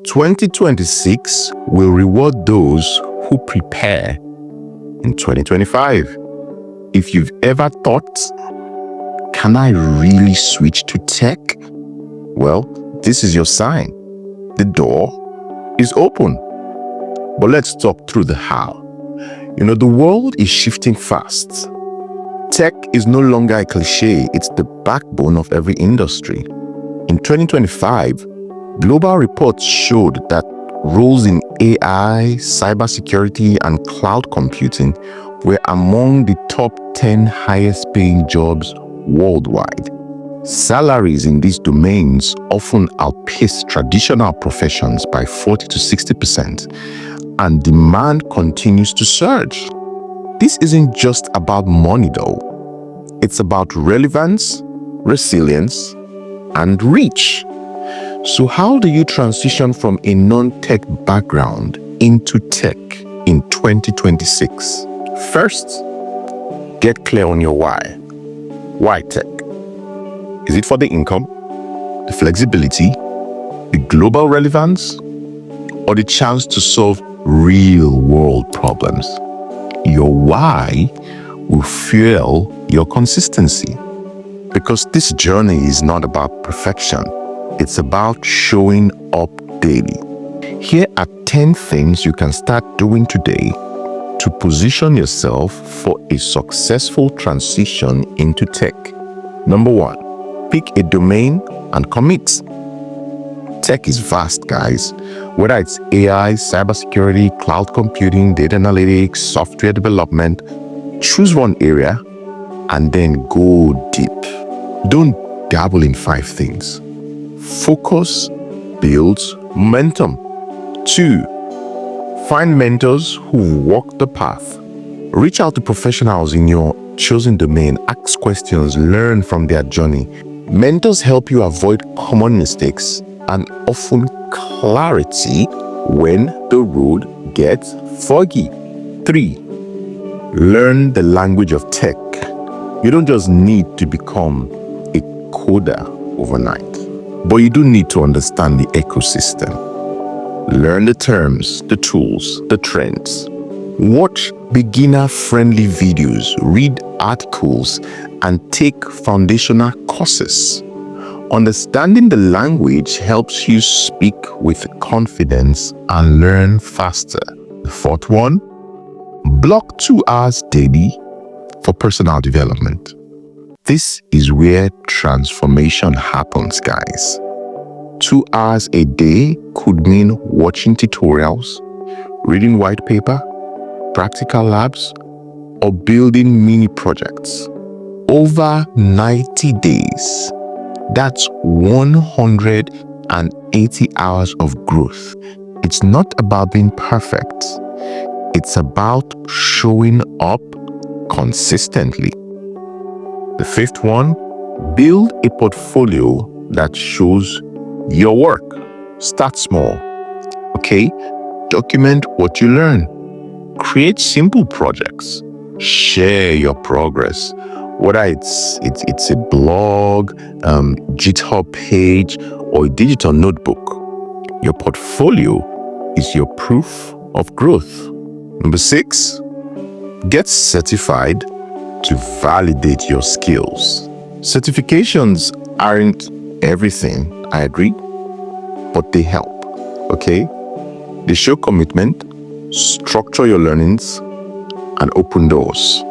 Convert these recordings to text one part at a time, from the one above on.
2026 will reward those who prepare in 2025. If you've ever thought, can I really switch to tech? Well, this is your sign. The door is open. But let's talk through the how. The world is shifting fast. Tech is no longer a cliche, it's the backbone of every industry. In 2025, global reports showed that roles in AI, cybersecurity, and cloud computing were among the top 10 highest paying jobs worldwide. Salaries in these domains often outpace traditional professions by 40 to 60%, and demand continues to surge. This isn't just about money though. It's about relevance, resilience, and reach. So how do you transition from a non-tech background into tech in 2026? First, get clear on your why. Why tech? Is it for the income, the flexibility, the global relevance, or the chance to solve real-world problems? Your why will fuel your consistency. Because this journey is not about perfection. It's about showing up daily. Here are 10 things you can start doing today to position yourself for a successful transition into tech. Number 1, pick a domain and commit. Tech is vast, guys. Whether it's AI, cybersecurity, cloud computing, data analytics, software development, choose one area and then go deep. Don't dabble in 5 things. Focus builds momentum. 2, find mentors who walk the path. Reach out to professionals in your chosen domain, ask questions, learn from their journey. Mentors help you avoid common mistakes and often clarity when the road gets foggy. 3, learn the language of tech. You don't just need to become a coder overnight, but you do need to understand the ecosystem. Learn the terms, the tools, the trends. Watch beginner-friendly videos, read articles, and take foundational courses. Understanding the language helps you speak with confidence and learn faster. The 4th one, block 2 hours daily for personal development. This is where transformation happens, guys. 2 hours a day could mean watching tutorials, reading white paper, practical labs, or building mini projects. Over 90 days, that's 180 hours of growth. It's not about being perfect. It's about showing up consistently. The 5th one, build a portfolio that shows your work. Start small, okay? Document what you learn. Create simple projects. Share your progress. Whether it's a blog, GitHub page, or a digital notebook. Your portfolio is your proof of growth. Number 6, get certified to validate your skills. Certifications aren't everything, I agree, but they help, okay? They show commitment, structure your learnings, and open doors.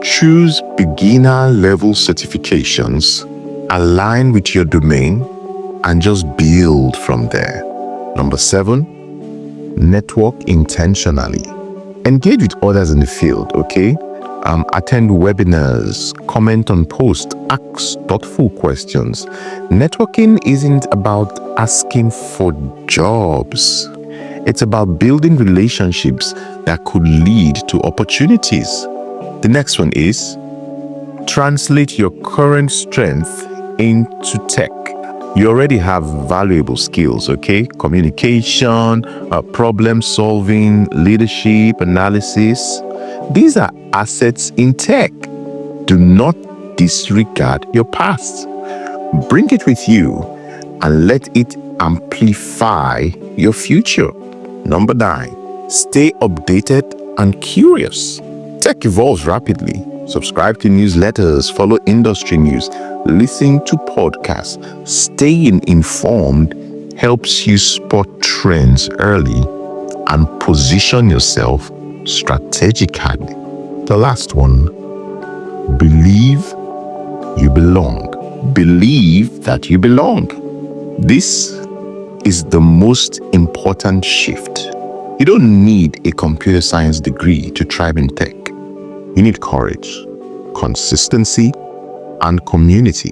Choose beginner-level certifications, align with your domain, and just build from there. Number 7, network intentionally. Engage with others in the field, okay? Attend webinars, comment on posts, ask thoughtful questions. Networking isn't about asking for jobs. It's about building relationships that could lead to opportunities. The next one is translate your current strength into tech. You already have valuable skills, okay? Communication, problem solving, leadership, analysis. These are assets in tech. Do not disregard your past. Bring it with you and let it amplify your future. Number 9, stay updated and curious. Tech evolves rapidly. Subscribe to newsletters, follow industry news, listen to podcasts. Staying informed helps you spot trends early and position yourself strategically. The last one, believe you belong. Believe that you belong. This is the most important shift. You don't need a computer science degree to thrive in tech. You need courage, consistency, and community.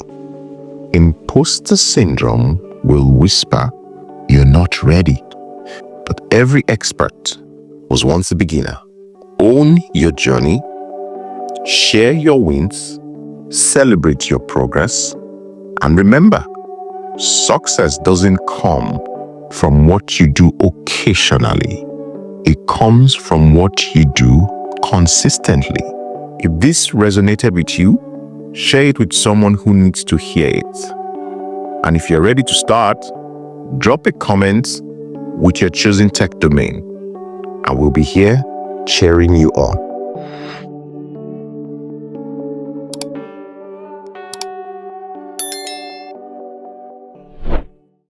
Imposter syndrome will whisper, "You're not ready." But every expert was once a beginner. Own your journey, share your wins, celebrate your progress, and remember, success doesn't come from what you do occasionally. It comes from what you do consistently. If this resonated with you, share it with someone who needs to hear it. And if you're ready to start, drop a comment with your chosen tech domain. I will be here cheering you on.